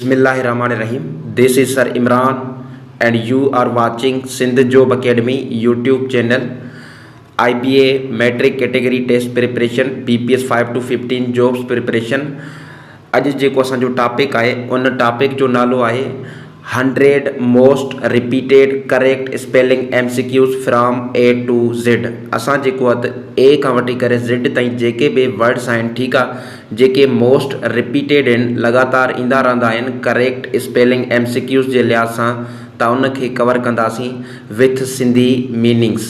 Bismillahirrahmanirrahim. This is Sir Imran and you are watching Sindh Job Academy YouTube channel. IBA Metric Category Test Preparation PPS 5 to 15 Jobs Preparation. अॼु जेको असांजो topic आहे उन topic जो नालो आहे 100 most repeated correct spelling MCQs from A to Z। असां जेको आहे A खां वठी करे Z ताईं जेके बि वर्ड्स आहिनि, ठीकु आहे, जेके मोस्ट रिपीटेड आहिनि, लगातार ईंदा रहंदा आहिनि करेक्ट स्पेलिंग MCQs जे लिहाज़ सां, त उनखे कवर कंदासीं विथ सिंधी मीनिंग्स।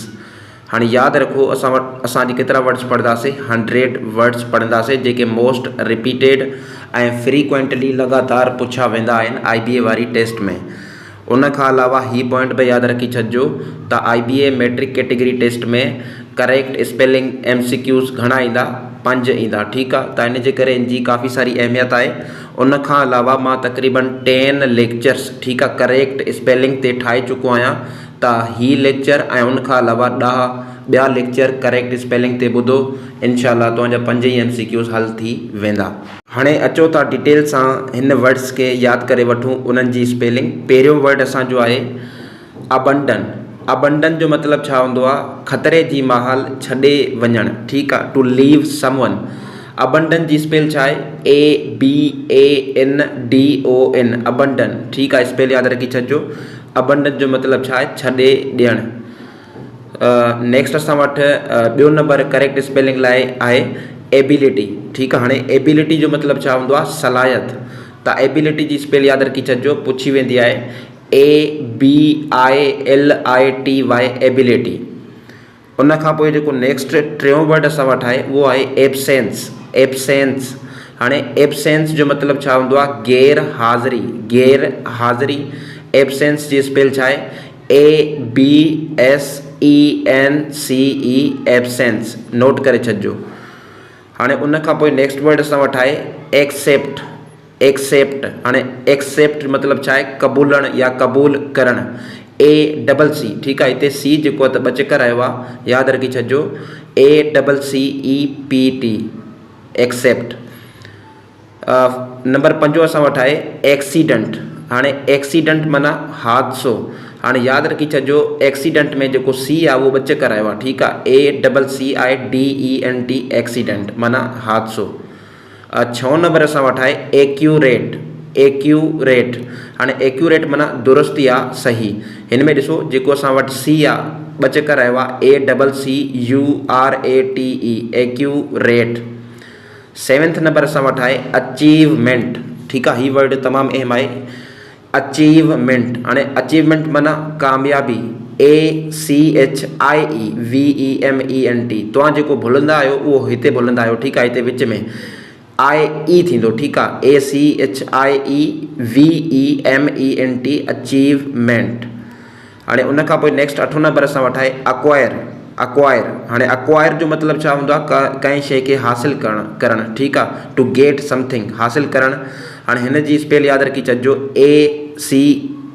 हाँ याद रखो, असां केतरा वर्ड्स पढ़ंदासीं, 100 वर्ड्स पढ़ंदासीं जेके मोस्ट रिपीटेड ऐं फ्रीक्वेंटली लगातार पुछा वेंदा आहिनि IBA वारी टेस्ट में। उन खां अलावा ही पॉइंट भी याद रखी छॾिजो त IBA मैट्रिक कैटेगरी टेस्ट में करेक्ट स्पेलिंग MCQs घणा ईंदा, 5 ईंदा, ठीकु आहे। त इन जे करे इनजी काफ़ी सारी अहमियत आहे। उन खां अलावा मां तक़रीबन 10 लेक्चर्स, ठीकु आहे, करेक्ट स्पेलिंग ते ठाहे चुको आहियां। त ही लेक्चर ऐं उन खां अलावा 10 ॿिया लेक्चर करेक्ट स्पेलिंग ते ॿुधो, इनशाला तव्हांजा 5 ई MCQs हल थी वेंदा। हाणे अचो था डिटेल सां हिन वर्ड्स के यादि करे वठूं, उन्हनि जी स्पेलिंग। पहिरियों वर्ड असांजो आहे अबंडन। अबंडन जो मतिलबु छा हूंदो आहे? ख़तरे जी माहौल छॾे वञणु, ठीकु आहे, टू लीव समवन। अबंडन जी स्पेल छा आहे? ABANDON, अबंडन, ठीकु आहे, स्पेल यादि रखी छॾिजो। अबंडन जो मतिलबु छा आहे? छॾे ॾियणु। नेक्स्ट असां वटि ॿियो नंबर करेक्ट स्पेलिंग लाइ आहे एबिलिटी, ठीकु आहे। हाणे एबिलिटी जो मतिलबु छा हूंदो आहे? सलाहियत। त एबिलिटी जी स्पेल यादि रखी छॾिजो, पुछी वेंदी आहे ABILITY, एबिलिटी। उन खां पोइ जेको नेक्स्ट टियों वर्ड असां वटि आहे उहो आहे एब्सेंस। एब्सेंस, हाणे एब्सेंस जो मतिलबु छा हूंदो आहे? गैर हाज़िरी। गैर हाज़िरी, एब्सेंस जी स्पेल छा आहे? ABSENCE, एब्सेंस, नोट करे छॾिजो। हाणे उन खां पोइ नेक्स्ट वर्ड असां वटि आहे एक्सेप्ट। एक्सेप्ट, हाणे एक्सेप्ट मतिलबु छा आहे? क़बूलणु या क़बूल करणु। ACC, ठीकु आहे, हिते सी जेको आहे त 2 चकर आयो आहे, यादि रखी छॾिजो। ACCEPT, accept. नंबर 5 असां वटि आहे एक्सीडेंट। हाणे एक्सीडेंट माना हादसो। हाणे यादि रखी छॾिजो, एक्सीडेंट में जेको सी आहे उहो 2 चकर आयो आहे, ठीकु आहे, ACCIDENT, एक्सीडेंट माना हादसो। 6 नंबर असां वटि आहे एक्यूरेट। एक्यूरेट, हाणे एक्यूरेट माना दुरुस्त या सही। हिन में ॾिसो जेको असां वटि सी आहे 2 चकर आयो आहे, ACCURATE, एक्यूरेट। 7th नंबर असां वटि आहे अचीवमेंट, ठीकु आहे, ही वर्ड तमामु अहम आहे, अचीवमेंट। हाणे अचीवमेंट माना कामयाबी, ACHIEVEMENT। तव्हां जेको भुलंदा आहियो उहो हिते भुलंदा आहियो, ठीकु आहे, हिते विच में IE थींदो, ठीकु आहे, ACHIEVEMENT, अचीवमेंट। हाणे उन खां पोइ नेक्स्ट 8 नंबर असां वटि आहे अक्वायर। अक्वायर, हाणे अक्वायर जो मतिलबु छा हूंदो आहे? कंहिं शइ खे हासिलु करणु, ठीकु आहे, टू गेट समथिंग, हासिलु करणु। हाणे हिन जी स्पेल यादि रखी छॾिजो,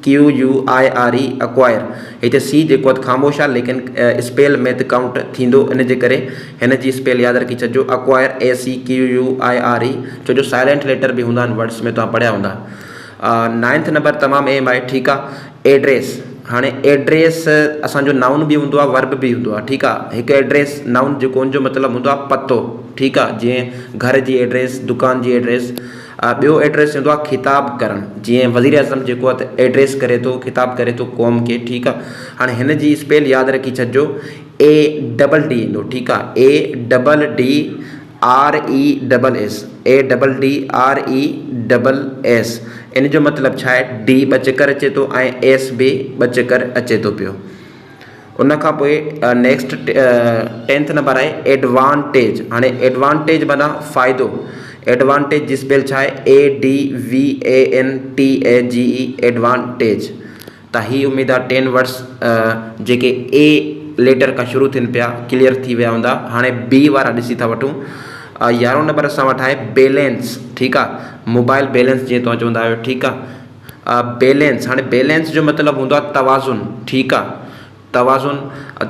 ACQUIRE, अक्वायर। हिते सी जेको आहे ख़ामोश आहे, लेकिन स्पेल में त काउंट थींदो, इन जे करे हिन जी स्पेल यादि रखी छॾिजो, अक्वायर, ACQUIRE, छो जो साइलेंट लेटर बि हूंदा आहिनि वर्ड्स में, तव्हां पढ़िया हूंदा। 9th नंबर तमामु अहम आहे, ठीकु आहे, एड्रेस। हाणे एड्रेस असांजो नाउन बि हूंदो आहे, वर्ब बि हूंदो आहे, ठीकु आहे। हिकु एड्रेस नाउन जेको हुनजो मतिलबु हूंदो आहे पतो, ठीकु आहे, जीअं घर जी एड्रेस, दुकान जी एड्रेस। ॿियो एड्रेस हूंदो आहे ख़िताब करणु, जीअं वज़ीर आज़म जेको आहे त एड्रेस करे थो, ख़िताब करे थो क़ौम खे, ठीकु आहे। हाणे हिन जी स्पेल यादि रखी छॾिजो, ADD ईंदो, ठीकु आहे, ADDRESS, ADDRESS। इन जो मतिलबु छा आहे? D 2 चकर अचे थो ऐं S बि 2 चकर अचे थो पियो। उन खां पोइ नेक्स्ट 10th नंबर आहे एडवांटेज। हाणे एडवांटेज माना फ़ाइदो। एडवांटेज जी स्पेल छा आहे? ADVANTAGE, advantage. त ही उमेद आहे 10 वर्ड्स जेके A लेटर खां शुरू थियनि पिया क्लियर थी विया हूंदा। हाणे B वारा ॾिसी था वठूं। 11 नंबर असां वटि आहे बैलेंस, ठीकु आहे, मोबाइल बैलेंस जीअं तव्हां चवंदा आहियो, ठीकु आहे। बैलेंस, हाणे बैलेंस जो मतिलबु हूंदो आहे तवाज़ुन, ठीकु आहे, तवाज़ुन।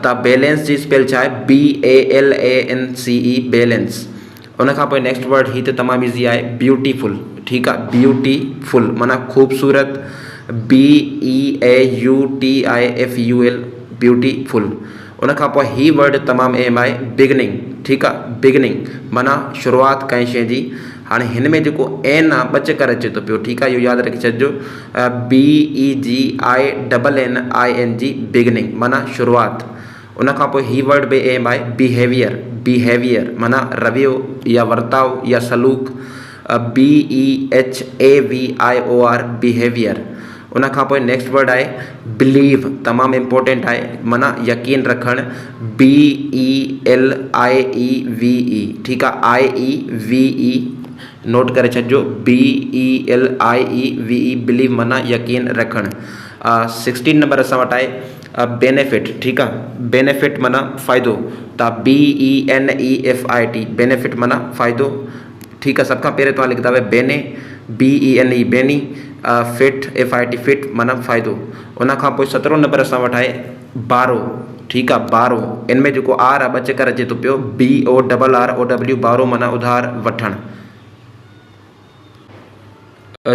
त बैलेंस जी स्पेल छा आहे? BALANCE, balance. उन खां पोइ नेक्स्ट वर्ड ही त तमामु ईज़ी आहे, ब्यूटीफुल, ठीकु आहे, ब्यूटीफुल माना ख़ूबसूरत, BEAUTIFUL ब्यूटीफुल। उन खां पोइ ही वर्ड तमामु अहम आहे, बिगनिंग, ठीकु आहे, बिगनिंग माना शुरूआति कंहिं शइ जी। हाणे हिन में जेको एन आहे ॿ चकर अचे थो पियो, ठीकु आहे, इहो यादि रखी छॾिजो, BEGINNING बिगनिंग माना शुरूआति। उन खां पोइ ही वर्ड बि अहम आहे, बिहेवियर, बिहेवियर माना रवैयो या वर्ताव या सलूक, BEHAVIOR बिहेवियर। उन खां पोइ नेक्स्ट वर्ड आहे बिलीव, तमामु इम्पोर्टेंट आहे माना यकीन रखणु, BELIEVE, ठीकु आहे, IEVE नोट करे छॾिजो, BELIEVE बिलीव माना यकीन रखणु। 16 नंबर असां वटि आहे बेनिफिट, ठीकु आहे, बेनिफिट माना फ़ाइदो, त BENEFIT बेनिफिट माना फ़ाइदो, ठीकु आहे। सभ खां पहिरियों तव्हां लिखंदा बेने, BENE बेनी, फिट FIT फिट माना फ़ाइदो। उन खां पोइ 17 नंबर असां वटि आहे बारो, ठीकु आहे, बारो, इन में जेको आर आहे ॿ चकर अचे थो पियो, BORROW बारो माना उधार वठणु।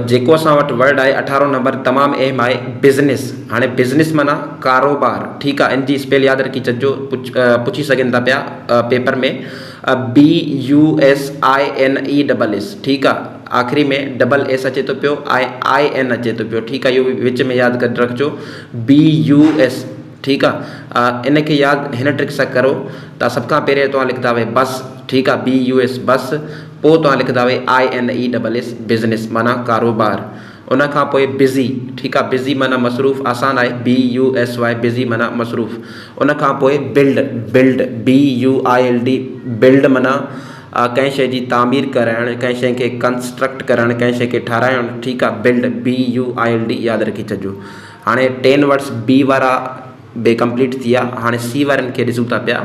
जेको असां वटि वर्ड आहे 18 नंबर तमामु अहम आहे, बिज़नेस। हाणे बिज़नेस माना कारोबार, ठीकु आहे, इन जी स्पेल यादि रखी छॾिजो, पुछी सघनि था पिया पेपर में, BUSINESS, ठीकु आहे, आख़िरी में SS अचे थो पियो, IN अचे थो पियो, ठीकु आहे, इहो विच में यादि करे रखिजो, BUS, ठीकु आहे। इनखे यादि हिन ट्रिक सां करो, त सभ खां पहिरियों तव्हां लिखंदा बस, ठीकु आहे, BUS बस, पोइ तव्हां लिखंदा INESS बिज़नेस माना कारोबार। उन खां पोइ बिज़ी, ठीकु आहे, बिज़ी माना मसरूफ़, आसान आहे, BUSY बिज़ी माना मसरूफ़। उन खां पोइ बिल्ड, बिल्ड BUILD बिल्ड माना कंहिं शइ जी तामीर कराइणु, कंहिं शइ खे कंस्ट्रक्ट करणु, कंहिं शइ खे ठाराइणु, ठीकु आहे, बिल्ड BUILD यादि रखी छॾिजो। हाणे 10 वर्ड्स बी वारा बे कंप्लीट थी विया। हाणे सी वारनि खे ॾिसूं था पिया,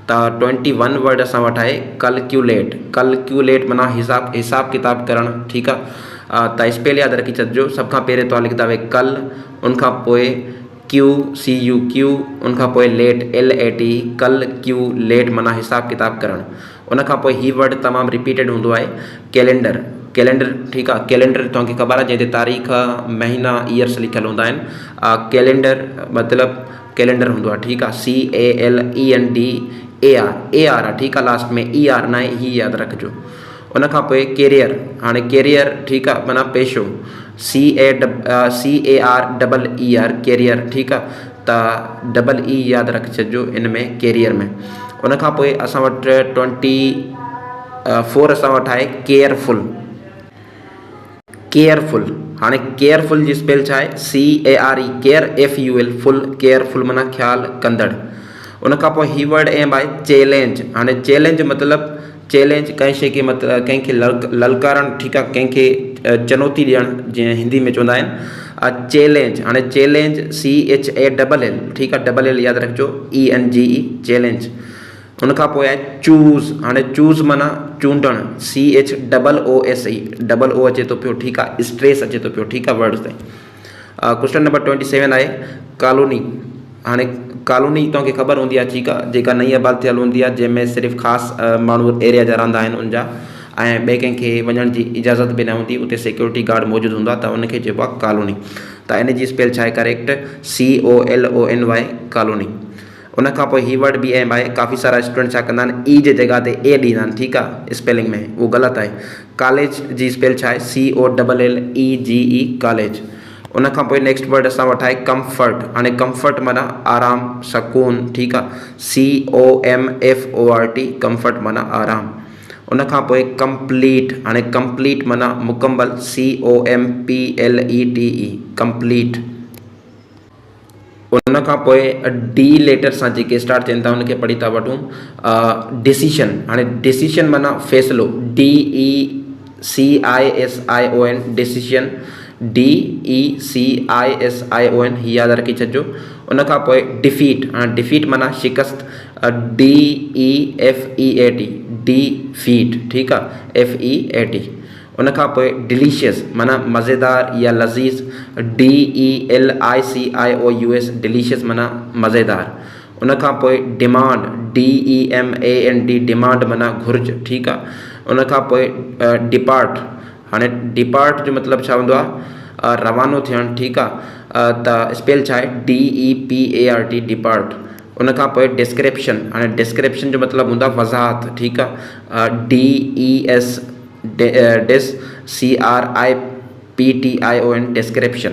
त 21 वर्ड असां वटि आहे कलक्यूलेट, कलक्यूलेट माना हिसाब किताब करणु, ठीकु आहे, त स्पेल यादि रखी छॾिजो। सभ खां पहिरियों तव्हां लिखंदा कल, उन खां पोइ QCUQ, उन खां पोइ लेट LAT, कलक्यूलेट माना हिसाब किताब करणु। उन खां पोइ ही वर्ड तमामु रिपीटेड हूंदो आहे, कैलेंडर, कैलेंडर, ठीकु आहे, कैलेंडर तव्हांखे ख़बर आहे जंहिं ते तारीख़, महीना, ईयर्स लिखियलु हूंदा आहिनि। कैलेंडर मतिलबु कैलेंडर हूंदो आहे, ठीकु आहे, CALENDAR आहे, ठीकु आहे, लास्ट में ER न आहे, ही यादि रखिजो। उन खां पोइ कैरियर, हाणे कैरियर, ठीकु आहे, माना पेशो, CARER कैरियर, ठीकु आहे, त EE यादि रखी छॾिजो इन में कैरियर में। उन खां पोइ असां वटि 24 असां वटि आहे केयरफुल, केयरफुल। हाणे केयरफुल जी स्पेल छा आहे, CARE care FUL full, careful माना ख़्यालु कंदड़। उन खां पोइ ही वर्ड एम आहे चैलेंज। हाणे चैलेंज मतिलबु चैलेंज कंहिं शइ खे मतिलबु कंहिंखे ललकारणु, ठीकु आहे, कंहिंखे चुनौती ॾियणु, जीअं हिंदी में चवंदा आहिनि चैलेंज। हाणे चैलेंज CHALL, ठीकु आहे, LL यादि रखिजो, ENGE चैलेंज। उन खां पोइ आहे चूज़। हाणे चूज़ माना चूंडणु, CHOOSE O अचे थो पियो, ठीकु आहे, स्ट्रेस अचे थो पियो, ठीकु आहे, वर्ड्स ताईं। क्वेश्चन नंबर 27 आहे कॉलोनी। हाणे कॉलोनी तव्हांखे ख़बर हूंदी आहे, ठीकु आहे, जेका नई आबाद थियल हूंदी आहे, जंहिंमें सिर्फ़ु ख़ासि माण्हू एरिया जा रहंदा आहिनि उनजा, ऐं ॿिए कंहिंखे वञण जी इजाज़त बि न हूंदी, उते सिक्योरिटी गार्ड मौजूदु हूंदो आहे, त उनखे चइबो आहे कॉलोनी। त इन जी स्पेल छा आहे करेक्ट, COLONY कॉलोनी। उन खां पोइ ही वर्ड बि एम आहे, काफ़ी सारा स्टूडेंट छा कंदा आहिनि, ई जे जॻह ते ए ॾींदा आहिनि, ठीकु आहे, स्पेलिंग में उहो ग़लति आहे। कॉलेज जी स्पेल छा आहे, COLLEGE कॉलेज। उन खां पोइ नेक्स्ट वर्ड असां वटि आहे कम्फर्ट। हाणे कम्फर्ट माना आराम, सुकून, ठीकु आहे, COMFORT कम्फर्ट माना आराम। उन खां पोइ कंप्लीट। हाणे कंप्लीट माना मुकम्मल, COMPLETE कंप्लीट। उन खां पोइ डी लेटर सां जेके स्टार्ट थियनि था उनखे पढ़ी था वठूं, डिसीशन। हाणे डिसीशन माना फ़ैसिलो, DECISION डिसीशन, DECISION ही यादि रखी छॾिजो। उन खां पोइ डिफीट। हाणे डिफीट माना शिकस्त, DEFEAT डिफीट, ठीकु आहे, FEAT। उन खां पोइ डिलीशियस माना मज़ेदार या लज़ीज़, DELICIOUS डिलीशियस माना मज़ेदार। उन खां पोइ डिमांड, DEMAND डिमांड माना घुर्ज, ठीकु आहे। उन खां पोइ डिपार्ट। हाणे डिपार्ट जो मतिलबु छा हूंदो आहे रवानो थियणु, ठीकु आहे। त स्पेल छा आहे DEPART डिपार्ट। उन खां पोइ डिस्क्रिप्शन, हाणे डिस्क्रिप्शन जो मतिलबु हूंदो आहे वज़ाहत, ठीकु आहे। DES डिस CRIPTION डिस्क्रिप्शन।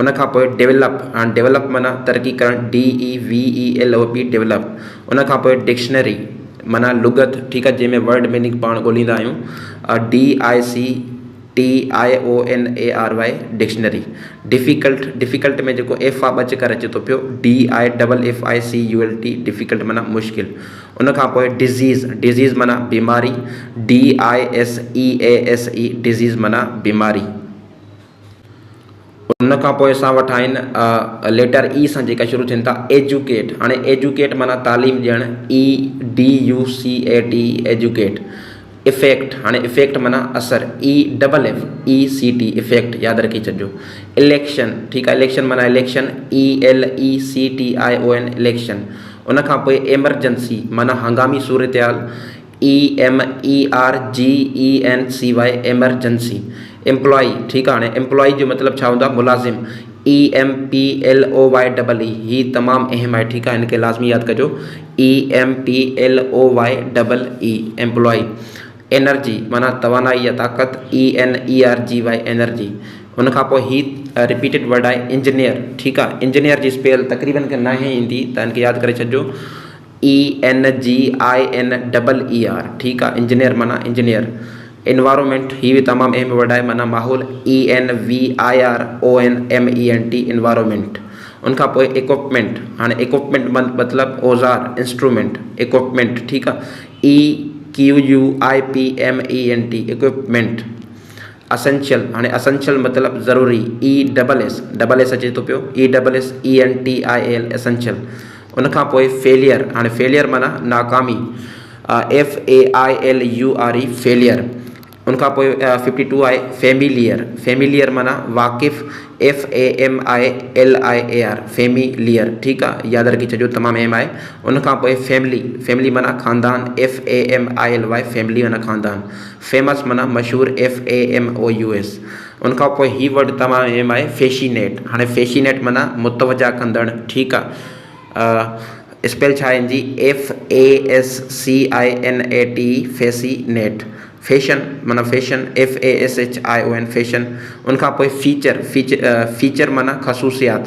उन खां पोइ डेवलप, हाणे डेवलप माना तरक़ी करणु, DEVELOP डेवलप। उन खां पोइ डिक्शनरी माना लुगत, ठीकु आहे, जंहिंमें वर्ड मीनिंग पाण ॻोल्हींदा आहियूं। DICTIONARY dictionary. डिफ़िकल्ट, डिफ़िकल्ट में जेको एफ आहे ॿ चकर अचे थो पियो, DIFFICULT डिफ़िकल्ट माना मुश्किल। उन खां पोइ डिज़ीज़, डिज़ीज़ माना बीमारी, DISEASE डिज़ीज़ माना बीमारी। उन खां पोइ असां वटि आहिनि लेटर ई सां जेका शुरू थियनि था एजुकेट। हाणे एजुकेट माना तालीम ॾियणु, EDUCAT एजुकेट। इफेक्ट, हाणे इफेक्ट माना असर, EFFECT इफेक्ट, यादि रखी छॾिजो। इलेक्शन, ठीकु आहे, इलेक्शन माना इलेक्शन, ELECTION इलेक्शन। उन खां पोइ एमरजेंसी माना हंगामी सूरतयाल, EMERGENCY एमरजेंसी। एम्प्लॉई, ठीकु आहे, हाणे एम्प्लॉई जो मतिलबु छा हूंदो आहे मुलाज़िम, EMPLOYEE। ही तमामु अहम आहे, ठीकु आहे, हिनखे लाज़मी यादि कजो, EMPLOYEE एम्प्लॉई। एनर्जी माना तवानाई या ताक़त, ENERGY एनर्जी। उन खां पोइ ही रिपीटेड वर्ड आहे इंजीनियर, ठीकु आहे। इंजीनियर जी स्पेल तक़रीबन खे न ईंदी त हिनखे यादि करे छॾिजो, ENGINEER, ठीकु आहे, इंजीनियर माना इंजीनियर। एनवायरमेंट, ही बि तमामु अहम वर्ड आहे, माना माहौल, ENVIRONMENT एनवायरमेंट। उन खां पोइ इक्विपमेंट, हाणे इक्विपमेंट मतिलबु औज़ार, इंस्ट्रूमेंट, इक्विपमेंट, ठीकु आहे, EQUIPMENT इक्विपमेंट। असेंशियल, हाणे असेंशियल मतिलबु ज़रूरी, ESS अचे थो पियो, ESSENTIAL एसेंशियल। उन खां पोइ फेलियर, हाणे फेलियर माना नाकामी, FAILURE फेलियर। उन खां पोइ 52 आहे फेमिलियर। फेमिलियर माना वाक़िफ़, FAMILIAR फेमिलियर, ठीकु आहे, यादि रखी छॾियो, तमामु अहम आहे। उन खां पोइ फैमिली, फैमिली माना ख़ानदान, FAMILY फैमिली माना ख़ानदान। फेमस माना मशहूरु, FAMOUS। उन खां पोइ ही वर्ड तमामु अहम आहे फैशिनेट। हाणे फैशिनेट माना मुतवजा कंदड़, ठीकु आहे। स्पेल छा आहे जी, FASCINAT फैसिनेट। फैशन माना फैशन, FASHION फैशन। उन खां पोइ फीचर, फीचर माना ख़सूसियात,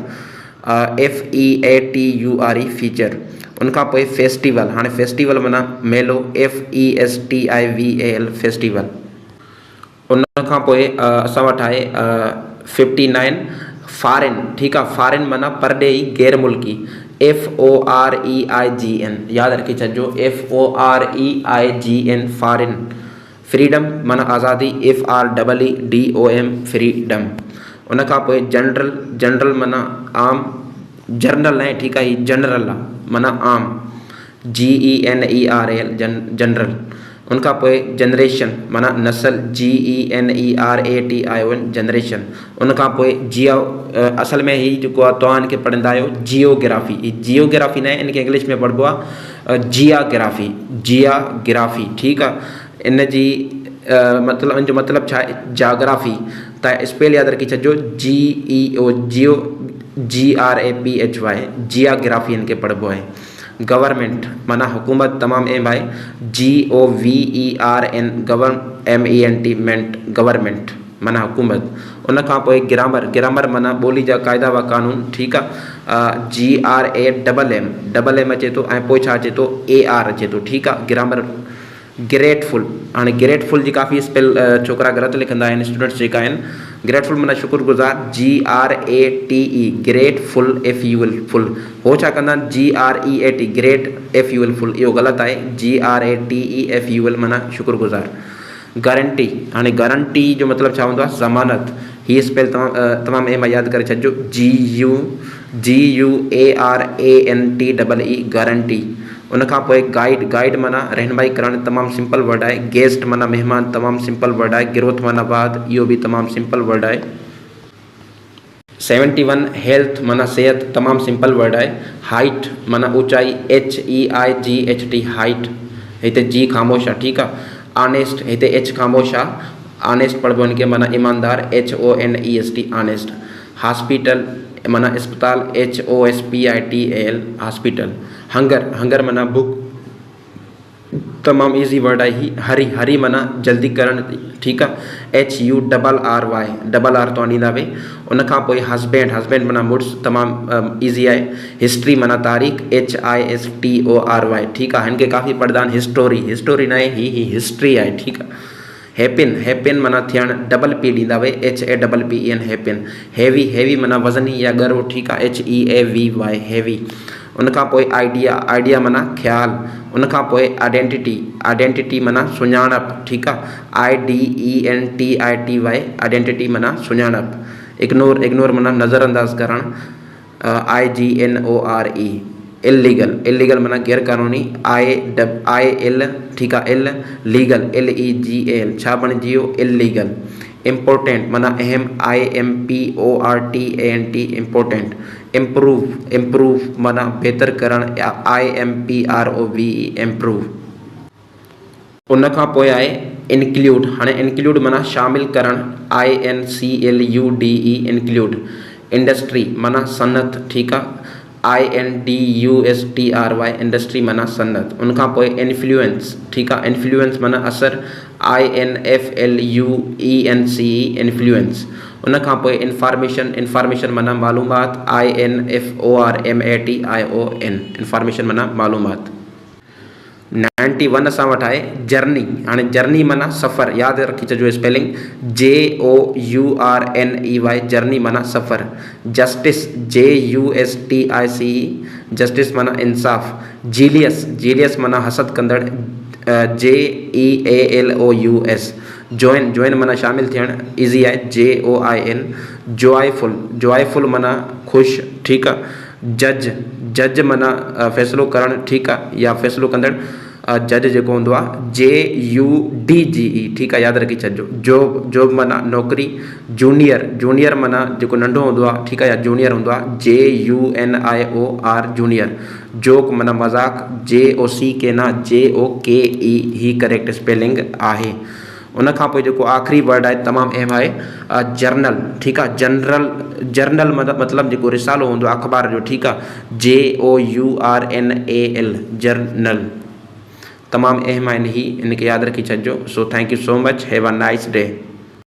FEATURE फीचर। उन खां पोइ फेस्टिवल, हाणे फेस्टिवल माना मेलो, FESTIVAL फेस्टिवल। उन खां पोइ असां वटि आहे 59 फॉरेन, ठीकु आहे, फॉरेन माना परॾेही, गैर मुल्की, FOREIGN यादि रखी छॾिजो, FOREIGN फॉरेन। फ्रीडम माना आज़ादी, FREEDOM फ्रीडम। उन खां पोइ जनरल, जनरल माना आम, जर्नल आहे, ठीकु आहे, ही जनरल आहे माना आम, GENERAL जनरल। उन खां पोइ जनरेशन माना नसल, GENERATION जनरेशन। उन खां पोइ असल में ही जेको आहे तव्हां हिनखे पढ़ंदा आहियो जियोग्राफी। जियोग्राफी न आहे, इनखे इंग्लिश में पढ़िबो आहे जियाग्राफी, जियाग्राफी, ठीकु आहे। इन जी मतिलबु, इन जो मतिलबु छा आहे, जाग्राफी। त स्पेल यादि रखी छॾिजो, GRAPHY जियाग्राफी हिनखे पढ़िबो आहे। गवर्नमेंट माना हुकूमत, तमामु अहम आहे, GOVERNMENT गवर्नमेंट माना हुकूमत। उन खां पोइ ग्रामर, ग्रामर माना ॿोली जा क़ाइदा व कानून, ठीकु आहे, GRAMM अचे थो, ऐं पोइ छा अचे थो, AR अचे थो, ठीकु आहे, ग्रामर। ग्रेटफुल, हाणे ग्रेटफुल जी काफ़ी स्पेल छोकिरा ग़लति लिखंदा आहिनि, स्टूडेंट्स जेका आहिनि। ग्रेटफुल माना शुक्रगुज़ार, GRATE ग्रेटफुल, FUL हो छा कंदा आहिनि, GREAT ग्रेट, FUL इहो ग़लति आहे, GRATE FUL माना शुक्रगुज़ार। गारंटी, हाणे गारंटी जो मतिलबु छा हूंदो आहे, ज़मानत। हीअ स्पेल तमामु अहम यादि करे छॾिजो, GUARANTEE गारंटी। उन खां पोइ गाइड, गाइड माना रहनुमाई करणु, तमामु सिंपल वर्ड आहे। गेस्ट माना महिमान, तमामु सिंपल वर्ड आहे। गिरोथ माना बाद, इहो बि तमामु सिंपल वर्ड आहे। 71 हेल्थ माना सेहत, तमामु सिंपल वर्ड आहे। हाइट माना ऊंचाई, HEIGHT हाइट, हिते जी ख़ामोश आहे, ठीकु आहे। ऑनेस्ट, हिते H ख़ामोश आहे। ऑनेस्ट पढ़बो इनके माना ईमानदार, HONEST ऑनेस्ट। हॉस्पिटल माना अस्पताल, HOSPITAL हॉस्पिटल। हंगर, हंगर माना भूख, तमाम इजी वर्ड है ही। हरी, हरी माना जल्दी करण, ठीक है, HURRY, डबल आर तो आनींदा वे। उन खां पोइ हस्बैंड, हस्बैंड माना मुड़ुस, तमाम इजी है। हिस्ट्री माना तारीख़, HISTORY, ठीक है। इनके काफ़ी पढ़दा आहिनि। हिस्टोरी, हिस्टोरी न आहे, ही हिस्ट्री है, ठीक है। हैपिन, हैपिन माना थियण, डबल P ॾींदा वे, HAPPEN हैपिन। हैवी, हैवी माना वज़नी या ॻरो, ठीक है, HEAVY हैवी। उनखां पोइ आइडिया, आइडिया माना ख़्याल। उनखां पोइ आइडेंटिटी, आइडेंटिटी माना सुञाणप, ठीक है, IDENTITY आइडेंटिटी माना सुञाणप। इग्नोर, इग्नोर माना नज़रअंदाज करण, IGNORE। इलीगल, इलीगल माना गैर कानूनी, IL, ठीक है, इल, लीगल, LEGAL छा बणिजी वियो, इलीगल। इम्पोर्टेंट माना अहम, IMPORTANT इम्पोर्टेंट। इम्प्रूव, इम्प्रूव माना बेहतर करण, IMPROVE इम्प्रूव। उनखां पोइ आहे इंक्लूड। हाणे इंक्लूड माना शामिल करण, INCLUDE इंक्लूड। इंडस्ट्री माना सनत, ठीक है, INDUSTRY इंडस्ट्री माना सनत। उनखां पोइ इन्फ्लुएंस, ठीक है, इन्फ्लुएंस माना असर, INFLUENCE इन्फ्लुएंस। उनखां पोइ इंफॉर्मेशन, इंफॉर्मेशन माना मालूमात, INFORMATION इंफॉर्मेशन माना मालूमात। 91 असां वटि आहे जर्नी। हाणे जर्नी माना सफ़र, यादि रखी छॾिजो स्पेलिंग, JOURNEY जर्नी माना सफ़र। जस्टिस, JUSTICE जस्टिस माना इंसाफ़। जीलियस, जीलियस माना हसद कंदड़, JEALOUS। जॉइन, जॉइन माना शामिल थियण, इजी आहे, JOIN। जॉयफुल, जॉयफुल माना ख़ुशि, ठीक है। जज, जज माना फ़ैसिलो करण, ठीक है, या फ़ैसिलो कंदड़, जज जेको हूंदो आहे, JUDGE, ठीक है, यादि रखी छॾिजो। जॉब, जॉब माना नौकरी। जूनियर, जूनियर माना जेको नंढो हूंदो आहे, ठीक है, या जूनियर हूंदो आहे, JUNIOR जूनियर। जोक माना मज़ाक, JOCK ना, JOKE ही करेक्ट स्पेलिंग आहे। उनखां पोइ जेको आख़िरी वर्ड आहे तमामु अहम आहे, जर्नल, ठीक है, जनरल। जर्नल मतिलबु जेको रिसालो हूंदो आहे अख़बार जो, ठीक है, JOURNAL जर्नल। तमामु अहम आहिनि ही, इनके यादि रखी छॾिजो। So thank you so much, have a nice day.